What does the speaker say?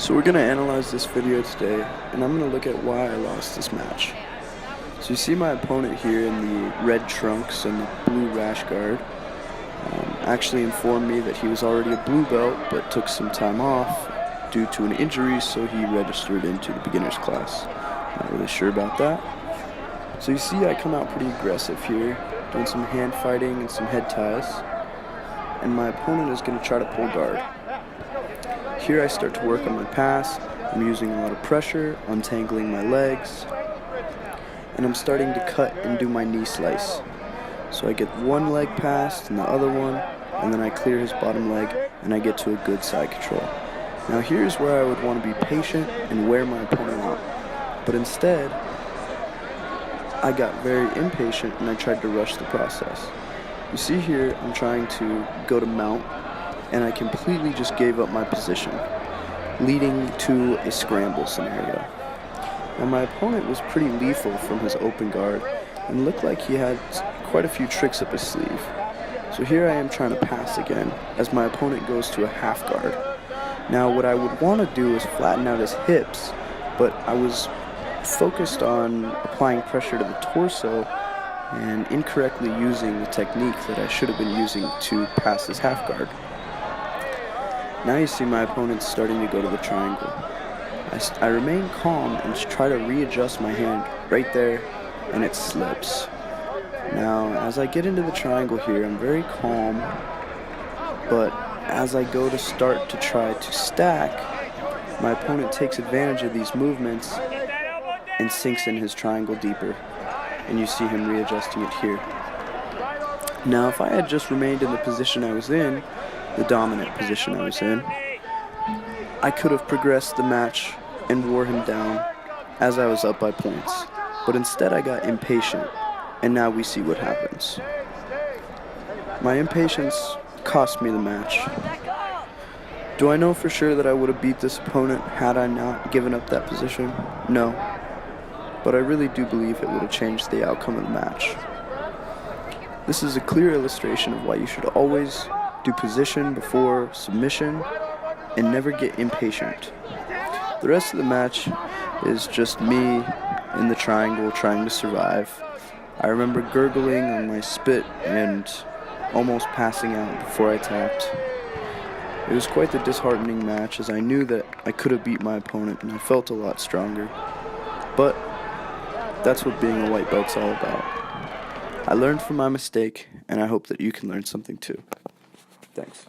So we're going to analyze this video today, and I'm going to look at why I lost this match. So you see my opponent here in the red trunks and the blue rash guard actually informed me that he was already a blue belt but took some time off due to an injury, so he registered into the beginner's class. Not really sure about that. So you see I come out pretty aggressive here, doing some hand fighting and some head ties, and my opponent is going to try to pull guard. Here I start to work on my pass. I'm using a lot of pressure, untangling my legs, and I'm starting to cut and do my knee slice. So I get one leg passed and the other one, and then I clear his bottom leg and I get to a good side control. Now here's where I would want to be patient and wear my opponent out. But instead, I got very impatient and I tried to rush the process. You see here, I'm trying to go to mount, and I completely just gave up my position, leading to a scramble scenario. Now my opponent was pretty lethal from his open guard and looked like he had quite a few tricks up his sleeve. So here I am trying to pass again as my opponent goes to a half guard. Now what I would want to do is flatten out his hips, but I was focused on applying pressure to the torso and incorrectly using the technique that I should have been using to pass his half guard. Now you see my opponent's starting to go to the triangle. I remain calm and try to readjust my hand right there, and it slips. Now as I get into the triangle here, I'm very calm, but as I go to start to try to stack, my opponent takes advantage of these movements and sinks in his triangle deeper, and you see him readjusting it here. Now if I had just remained in the position I was in, the dominant position I was in, I could have progressed the match and wore him down as I was up by points. But instead I got impatient, and now we see what happens. My impatience cost me the match. Do I know for sure that I would have beat this opponent had I not given up that position? No. But I really do believe it would have changed the outcome of the match. This is a clear illustration of why you should always do position before submission and never get impatient. The rest of the match is just me in the triangle trying to survive. I remember gurgling on my spit and almost passing out before I tapped. It was quite the disheartening match, as I knew that I could have beat my opponent and I felt a lot stronger. But that's what being a white belt's all about. I learned from my mistake, and I hope that you can learn something too. Thanks.